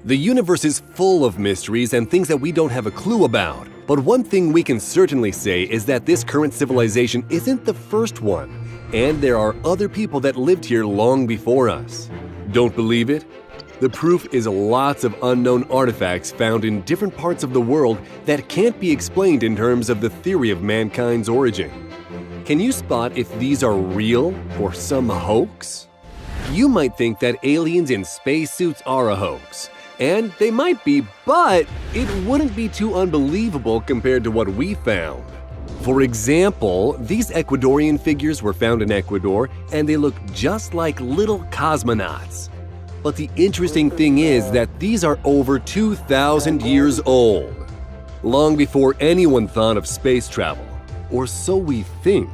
The universe is full of mysteries and things that we don't have a clue about. But one thing we can certainly say is that this current civilization isn't the first one, and there are other people that lived here long before us. Don't believe it? The proof is lots of unknown artifacts found in different parts of the world that can't be explained in terms of the theory of mankind's origin. Can you spot if these are real or some hoax? You might think that aliens in spacesuits are a hoax. And they might be, but it wouldn't be too unbelievable compared to what we found. For example, these Ecuadorian figures were found in Ecuador and they look just like little cosmonauts. But the interesting thing is that these are over 2,000 years old, long before anyone thought of space travel, or so we think.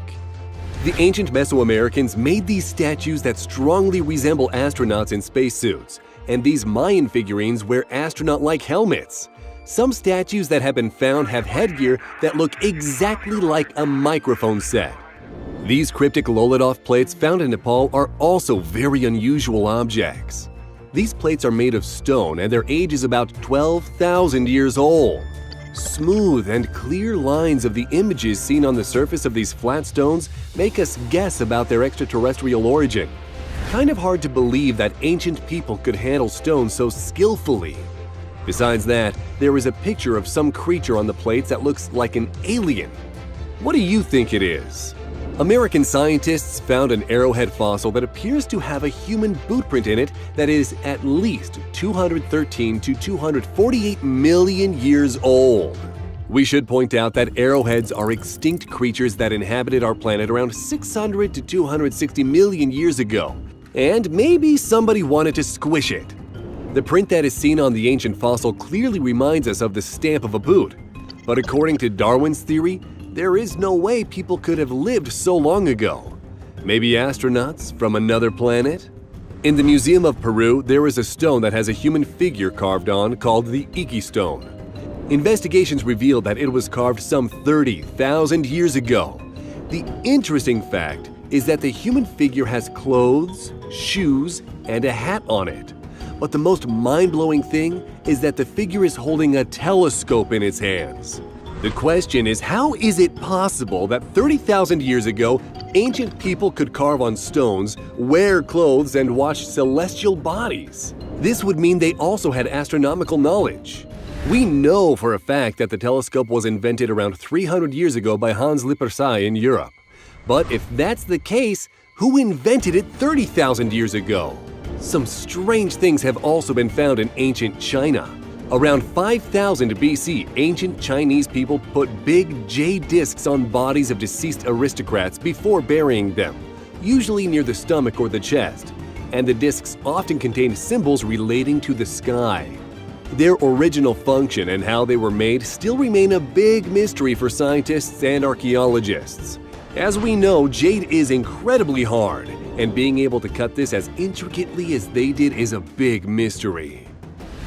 The ancient Mesoamericans made these statues that strongly resemble astronauts in spacesuits, and these Mayan figurines wear astronaut-like helmets. Some statues that have been found have headgear that look exactly like a microphone set. These cryptic Lolodov plates found in Nepal are also very unusual objects. These plates are made of stone and their age is about 12,000 years old. Smooth and clear lines of the images seen on the surface of these flat stones make us guess about their extraterrestrial origin. Kind of hard to believe that ancient people could handle stone so skillfully. Besides that, there is a picture of some creature on the plates that looks like an alien. What do you think it is? American scientists found an arrowhead fossil that appears to have a human boot print in it that is at least 213 to 248 million years old. We should point out that arrowheads are extinct creatures that inhabited our planet around 600 to 260 million years ago. And maybe somebody wanted to squish it. The print that is seen on the ancient fossil clearly reminds us of the stamp of a boot. But according to Darwin's theory, there is no way people could have lived so long ago. Maybe astronauts from another planet? In the Museum of Peru, there is a stone that has a human figure carved on called the Iki stone. Investigations revealed that it was carved some 30,000 years ago. The interesting fact is that the human figure has clothes, shoes, and a hat on it. But the most mind-blowing thing is that the figure is holding a telescope in its hands. The question is, how is it possible that 30,000 years ago, ancient people could carve on stones, wear clothes, and watch celestial bodies? This would mean they also had astronomical knowledge. We know for a fact that the telescope was invented around 300 years ago by Hans Lippershey in Europe. But if that's the case, who invented it 30,000 years ago? Some strange things have also been found in ancient China. Around 5000 BC, ancient Chinese people put big jade discs on bodies of deceased aristocrats before burying them, usually near the stomach or the chest, and the discs often contained symbols relating to the sky. Their original function and how they were made still remain a big mystery for scientists and archaeologists. As we know, jade is incredibly hard, and being able to cut this as intricately as they did is a big mystery.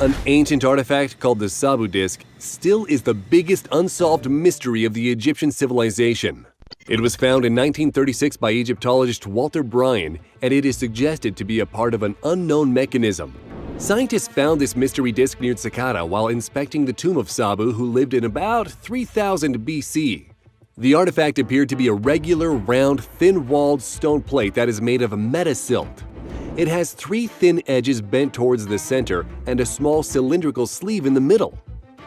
An ancient artifact called the Sabu disc still is the biggest unsolved mystery of the Egyptian civilization. It was found in 1936 by Egyptologist Walter Bryan, and it is suggested to be a part of an unknown mechanism. Scientists found this mystery disc near Saqqara while inspecting the tomb of Sabu, who lived in about 3000 BC. The artifact appeared to be a regular, round, thin-walled stone plate that is made of metasilt. It has 3 thin edges bent towards the center and a small cylindrical sleeve in the middle.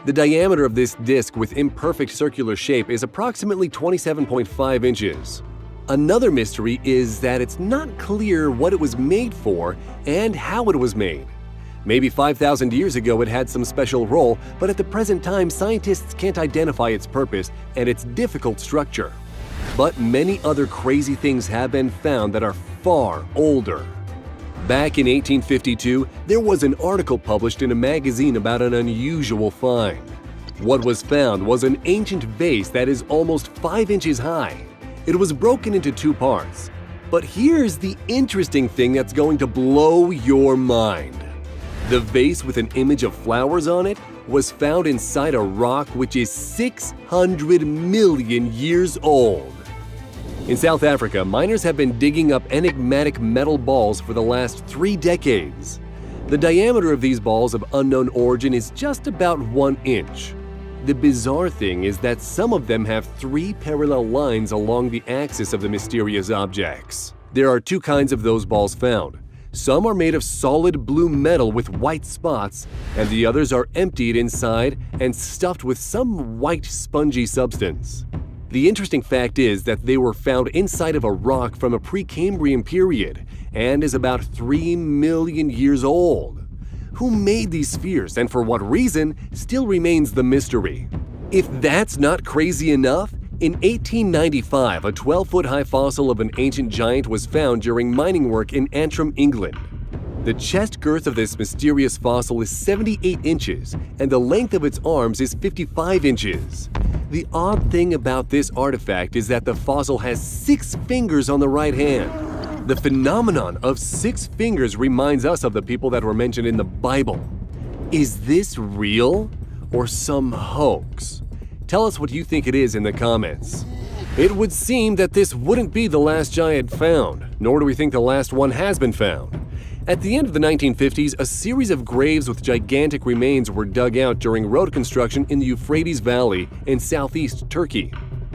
The diameter of this disc with imperfect circular shape is approximately 27.5 inches. Another mystery is that it's not clear what it was made for and how it was made. Maybe 5,000 years ago it had some special role, but at the present time scientists can't identify its purpose and its difficult structure. But many other crazy things have been found that are far older. Back in 1852, there was an article published in a magazine about an unusual find. What was found was an ancient vase that is almost 5 inches high. It was broken into 2 parts. But here's the interesting thing that's going to blow your mind. The vase with an image of flowers on it was found inside a rock which is 600 million years old. In South Africa, miners have been digging up enigmatic metal balls for the last 3 decades. The diameter of these balls of unknown origin is just about 1 inch. The bizarre thing is that some of them have 3 parallel lines along the axis of the mysterious objects. There are 2 kinds of those balls found. Some are made of solid blue metal with white spots, and the others are emptied inside and stuffed with some white spongy substance. The interesting fact is that they were found inside of a rock from a Precambrian period and is about 3 million years old. Who made these spheres and for what reason still remains the mystery. If that's not crazy enough, in 1895, a 12-foot-high fossil of an ancient giant was found during mining work in Antrim, England. The chest girth of this mysterious fossil is 78 inches, and the length of its arms is 55 inches. The odd thing about this artifact is that the fossil has 6 fingers on the right hand. The phenomenon of 6 fingers reminds us of the people that were mentioned in the Bible. Is this real or some hoax? Tell us what you think it is in the comments. It would seem that this wouldn't be the last giant found, nor do we think the last one has been found. At the end of the 1950s, a series of graves with gigantic remains were dug out during road construction in the Euphrates Valley in southeast Turkey.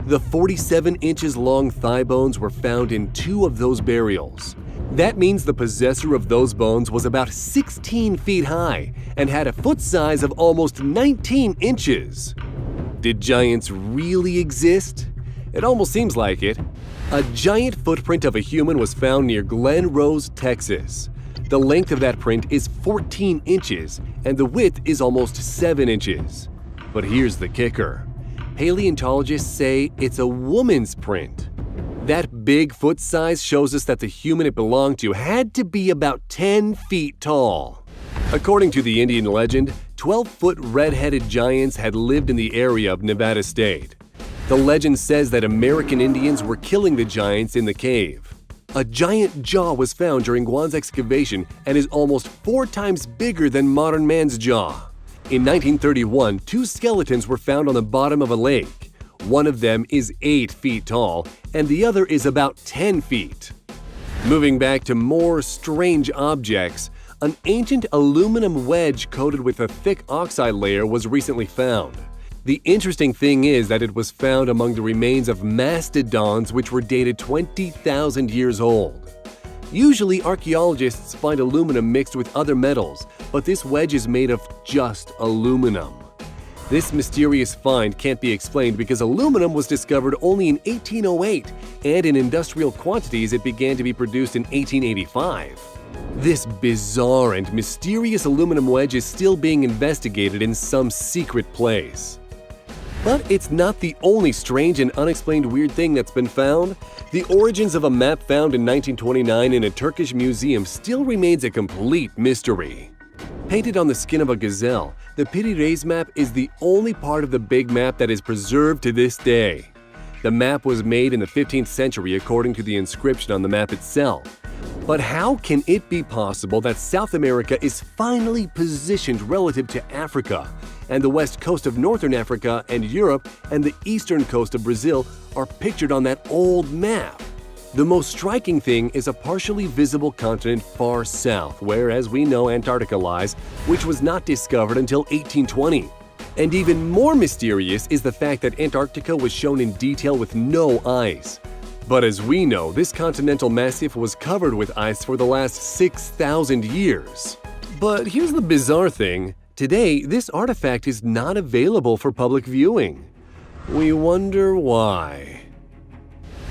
The 47 inches long thigh bones were found in 2 of those burials. That means the possessor of those bones was about 16 feet high and had a foot size of almost 19 inches. Did giants really exist? It almost seems like it. A giant footprint of a human was found near Glen Rose, Texas. The length of that print is 14 inches and the width is almost 7 inches. But here's the kicker. Paleontologists say it's a woman's print. That big foot size shows us that the human it belonged to had to be about 10 feet tall. According to the Indian legend, 12-foot red-headed giants had lived in the area of Nevada State. The legend says that American Indians were killing the giants in the cave. A giant jaw was found during Guan's excavation and is almost 4 times bigger than modern man's jaw. In 1931, 2 skeletons were found on the bottom of a lake. One of them is 8 feet tall and the other is about 10 feet. Moving back to more strange objects, an ancient aluminum wedge coated with a thick oxide layer was recently found. The interesting thing is that it was found among the remains of mastodons which were dated 20,000 years old. Usually, archaeologists find aluminum mixed with other metals, but this wedge is made of just aluminum. This mysterious find can't be explained because aluminum was discovered only in 1808, and in industrial quantities it began to be produced in 1885. This bizarre and mysterious aluminum wedge is still being investigated in some secret place. But it's not the only strange and unexplained weird thing that's been found. The origins of a map found in 1929 in a Turkish museum still remains a complete mystery. Painted on the skin of a gazelle, the Piri Reis map is the only part of the big map that is preserved to this day. The map was made in the 15th century according to the inscription on the map itself. But how can it be possible that South America is finally positioned relative to Africa, and the west coast of northern Africa and Europe and the eastern coast of Brazil are pictured on that old map? The most striking thing is a partially visible continent far south, where, as we know, Antarctica lies, which was not discovered until 1820. And even more mysterious is the fact that Antarctica was shown in detail with no ice. But as we know, this continental massif was covered with ice for the last 6,000 years. But here's the bizarre thing. Today, this artifact is not available for public viewing. We wonder why.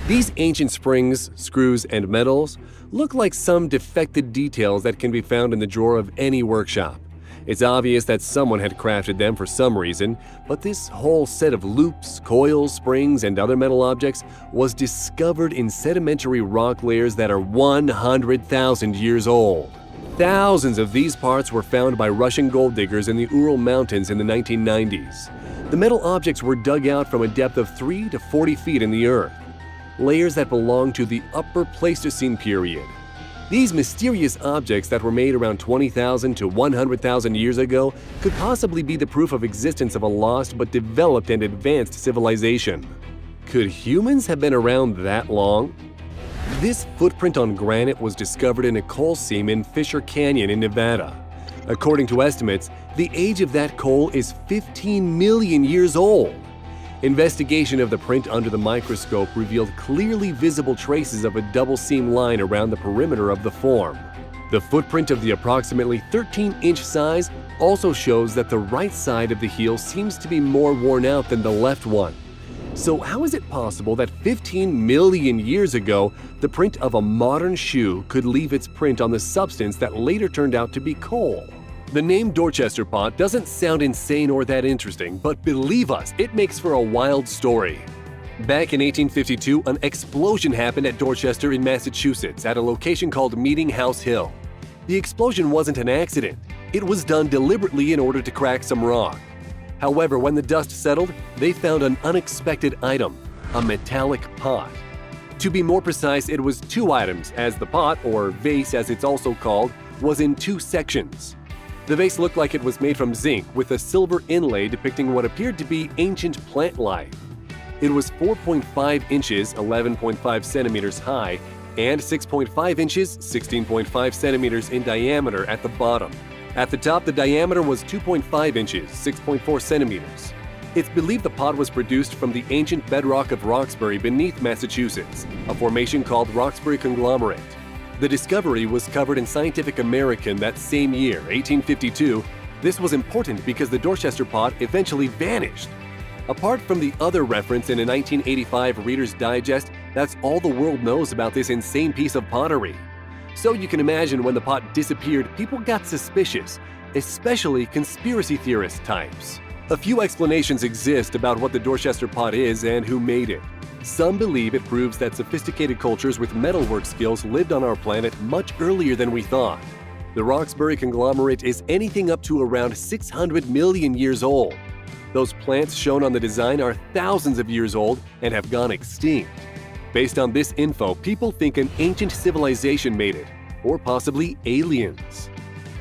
These ancient springs, screws, and metals look like some defected details that can be found in the drawer of any workshop. It's obvious that someone had crafted them for some reason, but this whole set of loops, coils, springs, and other metal objects was discovered in sedimentary rock layers that are 100,000 years old. Thousands of these parts were found by Russian gold diggers in the Ural Mountains in the 1990s. The metal objects were dug out from a depth of 3 to 40 feet in the earth, layers that belong to the Upper Pleistocene period. These mysterious objects that were made around 20,000 to 100,000 years ago could possibly be the proof of existence of a lost but developed and advanced civilization. Could humans have been around that long? This footprint on granite was discovered in a coal seam in Fisher Canyon in Nevada. According to estimates, the age of that coal is 15 million years old. Investigation of the print under the microscope revealed clearly visible traces of a double seam line around the perimeter of the form. The footprint of the approximately 13-inch size also shows that the right side of the heel seems to be more worn out than the left one. So how is it possible that 15 million years ago, the print of a modern shoe could leave its print on the substance that later turned out to be coal? The name Dorchester pot doesn't sound insane or that interesting, but believe us, it makes for a wild story. Back in 1852, an explosion happened at Dorchester in Massachusetts at a location called Meeting House Hill. The explosion wasn't an accident. It was done deliberately in order to crack some rock. However, when the dust settled, they found an unexpected item, a metallic pot. To be more precise, it was two items, as the pot, or vase as it's also called, was in two sections. The vase looked like it was made from zinc with a silver inlay depicting what appeared to be ancient plant life. It was 4.5 inches (11.5 centimeters) high and 6.5 inches (16.5 centimeters) in diameter at the bottom. At the top, the diameter was 2.5 inches (6.4 centimeters). It's believed the pot was produced from the ancient bedrock of Roxbury beneath Massachusetts, a formation called Roxbury Conglomerate. The discovery was covered in Scientific American that same year, 1852. This was important because the Dorchester pot eventually vanished. Apart from the other reference in a 1985 Reader's Digest, that's all the world knows about this insane piece of pottery. So you can imagine when the pot disappeared, people got suspicious, especially conspiracy theorist types. A few explanations exist about what the Dorchester pot is and who made it. Some believe it proves that sophisticated cultures with metalwork skills lived on our planet much earlier than we thought. The Roxbury Conglomerate is anything up to around 600 million years old. Those plants shown on the design are thousands of years old and have gone extinct. Based on this info, people think an ancient civilization made it, or possibly aliens.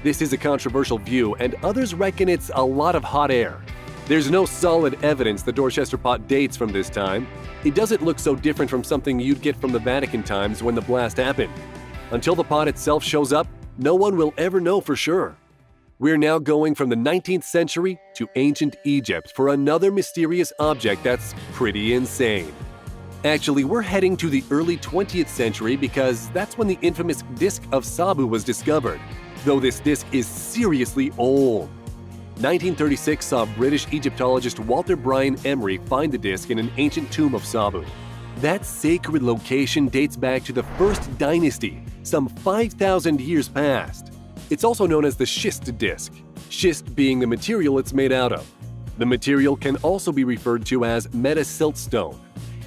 This is a controversial view, and others reckon it's a lot of hot air. There's no solid evidence the Dorchester pot dates from this time. It doesn't look so different from something you'd get from the Vatican times when the blast happened. Until the pot itself shows up, no one will ever know for sure. We're now going from the 19th century to ancient Egypt for another mysterious object that's pretty insane. Actually, we're heading to the early 20th century because that's when the infamous Disc of Sabu was discovered, though this disc is seriously old. 1936 saw British Egyptologist Walter Bryan Emery find the disc in an ancient tomb of Sabu. That sacred location dates back to the First Dynasty, some 5,000 years past. It's also known as the schist disc, schist being the material it's made out of. The material can also be referred to as metasiltstone.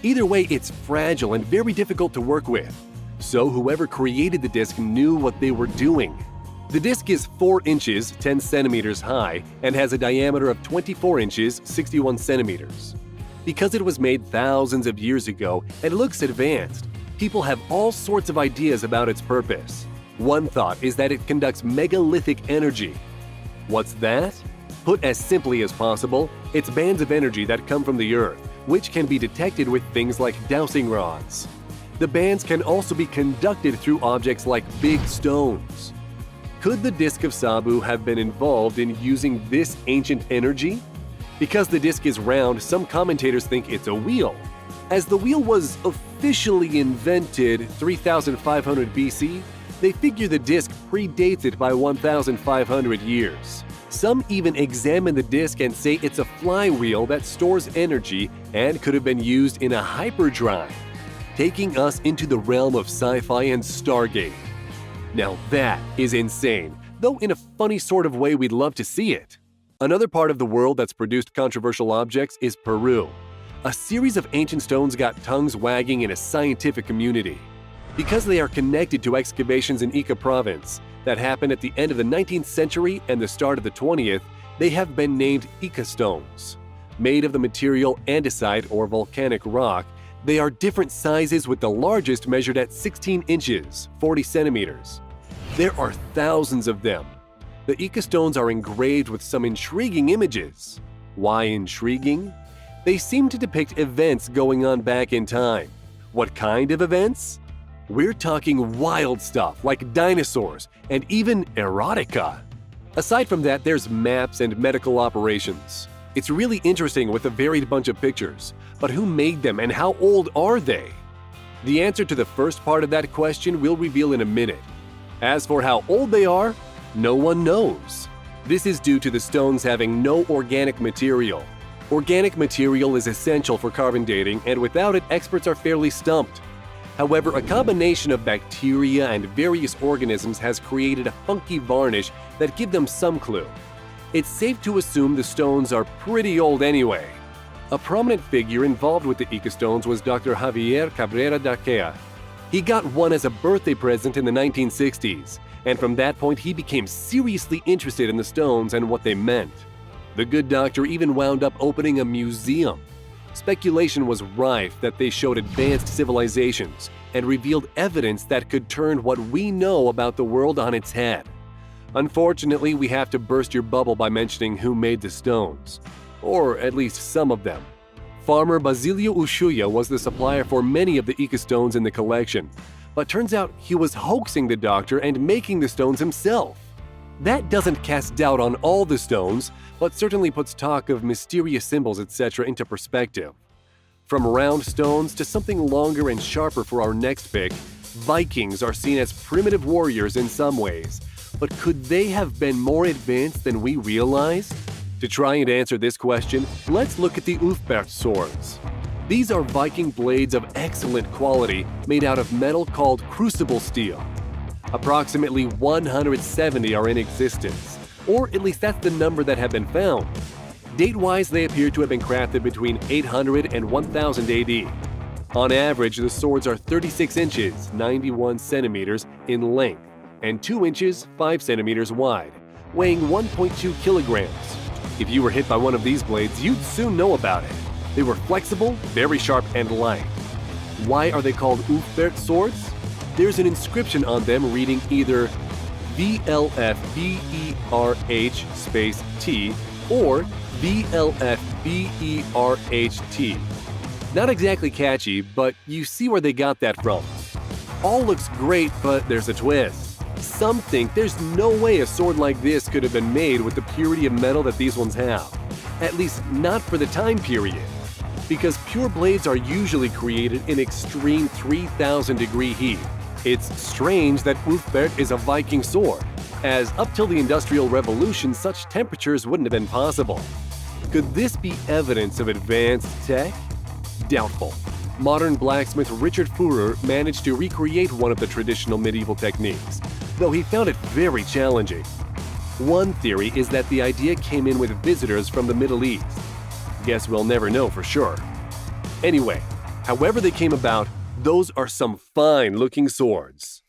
Either way, it's fragile and very difficult to work with. So whoever created the disc knew what they were doing. The disc is 4 inches (10 centimeters) high and has a diameter of 24 inches (61 centimeters). Because it was made thousands of years ago and looks advanced, people have all sorts of ideas about its purpose. One thought is that it conducts megalithic energy. What's that? Put as simply as possible, it's bands of energy that come from the Earth, which can be detected with things like dowsing rods. The bands can also be conducted through objects like big stones. Could the Disc of Sabu have been involved in using this ancient energy? Because the disc is round, some commentators think it's a wheel. As the wheel was officially invented 3500 BC, they figure the disc predates it by 1,500 years. Some even examine the disc and say it's a flywheel that stores energy and could have been used in a hyperdrive, taking us into the realm of sci-fi and Stargate. Now that is insane, though in a funny sort of way we'd love to see it. Another part of the world that's produced controversial objects is Peru. A series of ancient stones got tongues wagging in a scientific community. Because they are connected to excavations in Ica province that happened at the end of the 19th century and the start of the 20th, they have been named Ica stones. Made of the material andesite or volcanic rock, they are different sizes with the largest measured at 16 inches, 40 centimeters. There are thousands of them. The Ica stones are engraved with some intriguing images. Why intriguing? They seem to depict events going on back in time. What kind of events? We're talking wild stuff like dinosaurs and even erotica. Aside from that, there's maps and medical operations. It's really interesting with a varied bunch of pictures, but who made them and how old are they? The answer to the first part of that question we'll reveal in a minute. As for how old they are, no one knows. This is due to the stones having no organic material. Organic material is essential for carbon dating, and without it, experts are fairly stumped. However, a combination of bacteria and various organisms has created a funky varnish that give them some clue. It's safe to assume the stones are pretty old anyway. A prominent figure involved with the Ica stones was Dr. Javier Cabrera Darquea. He got one as a birthday present in the 1960s, and from that point he became seriously interested in the stones and what they meant. The good doctor even wound up opening a museum. Speculation was rife that they showed advanced civilizations and revealed evidence that could turn what we know about the world on its head. Unfortunately, we have to burst your bubble by mentioning who made the stones, or at least some of them. Farmer Basilio Ushuya was the supplier for many of the Ica stones in the collection, but turns out he was hoaxing the doctor and making the stones himself. That doesn't cast doubt on all the stones, but certainly puts talk of mysterious symbols, etc. into perspective. From round stones to something longer and sharper for our next pick, Vikings are seen as primitive warriors in some ways, but could they have been more advanced than we realize? To try and answer this question, let's look at the Ulfberht swords. These are Viking blades of excellent quality made out of metal called crucible steel. Approximately 170 are in existence, or at least that's the number that have been found. Date-wise, they appear to have been crafted between 800 and 1000 AD. On average, the swords are 36 inches, 91 centimeters in length, and 2 inches, 5 centimeters wide, weighing 1.2 kilograms. If you were hit by one of these blades, you'd soon know about it. They were flexible, very sharp, and light. Why are they called Ulfberht swords? There's an inscription on them reading either VLFBERH space T or VLFBERHT. Not exactly catchy, but you see where they got that from. All looks great, but there's a twist. Some think there's no way a sword like this could have been made with the purity of metal that these ones have. At least not for the time period. Because pure blades are usually created in extreme 3,000-degree heat. It's strange that Ulfberht is a Viking sword, as up till the Industrial Revolution such temperatures wouldn't have been possible. Could this be evidence of advanced tech? Doubtful. Modern blacksmith Richard Führer managed to recreate one of the traditional medieval techniques, though he found it very challenging. One theory is that the idea came in with visitors from the Middle East. Guess we'll never know for sure. Anyway, however they came about, those are some fine-looking swords.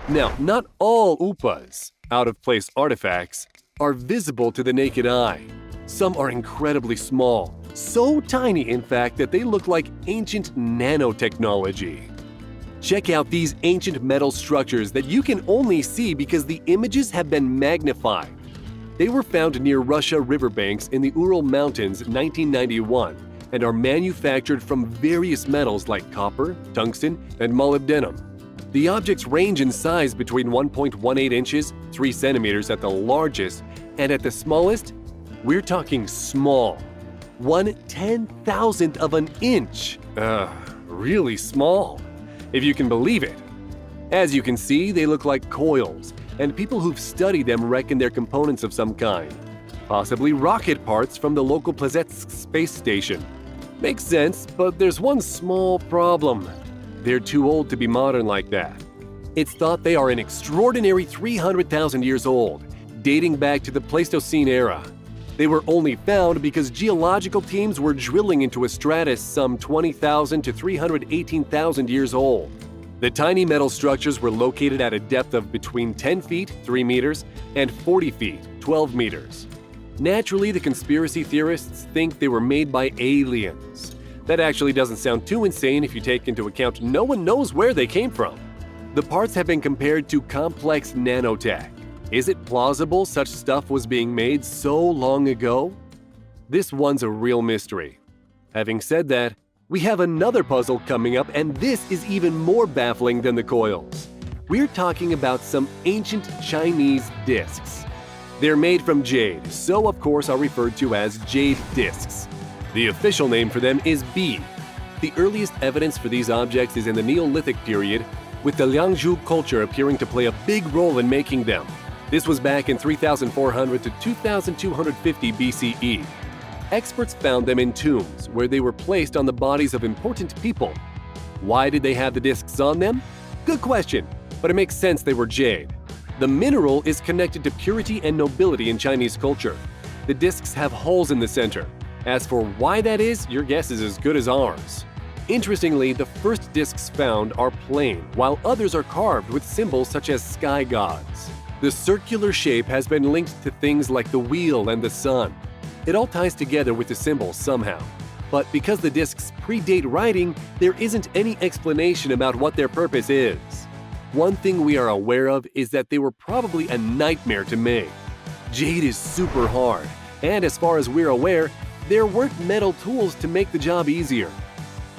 Now, not all UPAs, out-of-place artifacts, are visible to the naked eye. Some are incredibly small, so tiny in fact that they look like ancient nanotechnology. Check out these ancient metal structures that you can only see because the images have been magnified. They were found near Russia riverbanks in the Ural Mountains in 1991 and are manufactured from various metals like copper, tungsten, and molybdenum. The objects range in size between 1.18 inches, 3 centimeters at the largest, and at the smallest, we're talking small. 1/10,000th of an inch. Really small, if you can believe it. As you can see, they look like coils, and people who've studied them reckon they're components of some kind. Possibly rocket parts from the local Plesetsk space station. Makes sense, but there's one small problem. They're too old to be modern like that. It's thought they are an extraordinary 300,000 years old, dating back to the Pleistocene era. They were only found because geological teams were drilling into a stratus some 20,000 to 318,000 years old. The tiny metal structures were located at a depth of between 10 feet, 3 meters, and 40 feet, 12 meters. Naturally, the conspiracy theorists think they were made by aliens. That actually doesn't sound too insane if you take into account no one knows where they came from. The parts have been compared to complex nanotech. Is it plausible such stuff was being made so long ago? This one's a real mystery. Having said that, we have another puzzle coming up, and this is even more baffling than the coils. We're talking about some ancient Chinese discs. They're made from jade, so of course are referred to as jade discs. The official name for them is bead. The earliest evidence for these objects is in the Neolithic period, with the Liangzhu culture appearing to play a big role in making them. This was back in 3400 to 2250 BCE. Experts found them in tombs, where they were placed on the bodies of important people. Why did they have the discs on them? Good question, but it makes sense they were jade. The mineral is connected to purity and nobility in Chinese culture. The discs have holes in the center. As for why that is, your guess is as good as ours. Interestingly, the first discs found are plain, while others are carved with symbols such as sky gods. The circular shape has been linked to things like the wheel and the sun. It all ties together with the symbols somehow. But because the discs predate writing, there isn't any explanation about what their purpose is. One thing we are aware of is that they were probably a nightmare to make. Jade is super hard, and as far as we're aware, there weren't metal tools to make the job easier.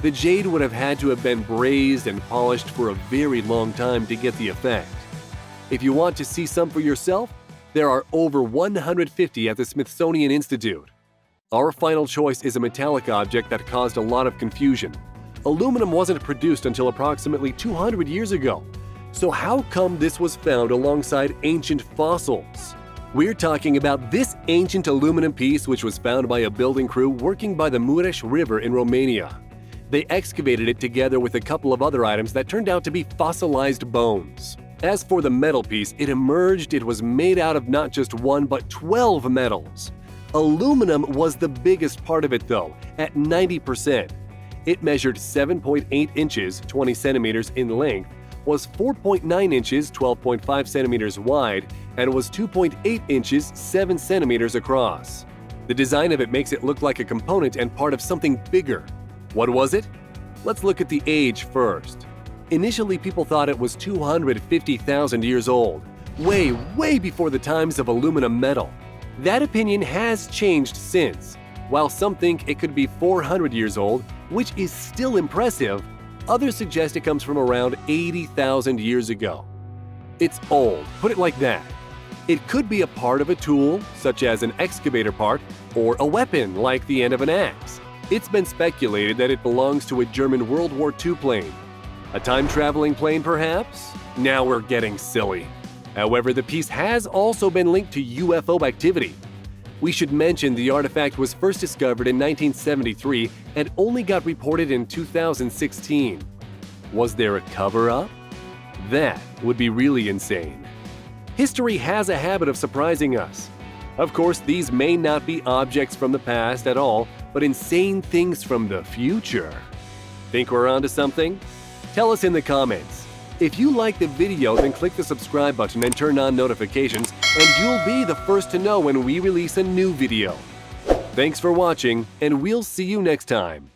The jade would have had to have been brazed and polished for a very long time to get the effect. If you want to see some for yourself, there are over 150 at the Smithsonian Institute. Our final choice is a metallic object that caused a lot of confusion. Aluminum wasn't produced until approximately 200 years ago. So how come this was found alongside ancient fossils? We're talking about this ancient aluminum piece which was found by a building crew working by the Mureș River in Romania. They excavated it together with a couple of other items that turned out to be fossilized bones. As for the metal piece, it was made out of not just one but 12 metals. Aluminum was the biggest part of it though, at 90%. It measured 7.8 inches, 20 centimeters in length, was 4.9 inches, 12.5 centimeters wide, and was 2.8 inches, 7 centimeters across. The design of it makes it look like a component and part of something bigger. What was it? Let's look at the age first. Initially, people thought it was 250,000 years old, way before the times of aluminum metal. That opinion has changed since. While some think it could be 400 years old, which is still impressive, others suggest it comes from around 80,000 years ago. It's old, put it like that. It could be a part of a tool, such as an excavator part, or a weapon like the end of an axe. It's been speculated that it belongs to a German World War II plane. A time-traveling plane, perhaps? Now we're getting silly. However, the piece has also been linked to UFO activity. We should mention the artifact was first discovered in 1973 and only got reported in 2016. Was there a cover-up? That would be really insane. History has a habit of surprising us. Of course, these may not be objects from the past at all, but insane things from the future. Think we're onto something? Tell us in the comments. If you like the video, then click the subscribe button and turn on notifications, and you'll be the first to know when we release a new video. Thanks for watching, and we'll see you next time.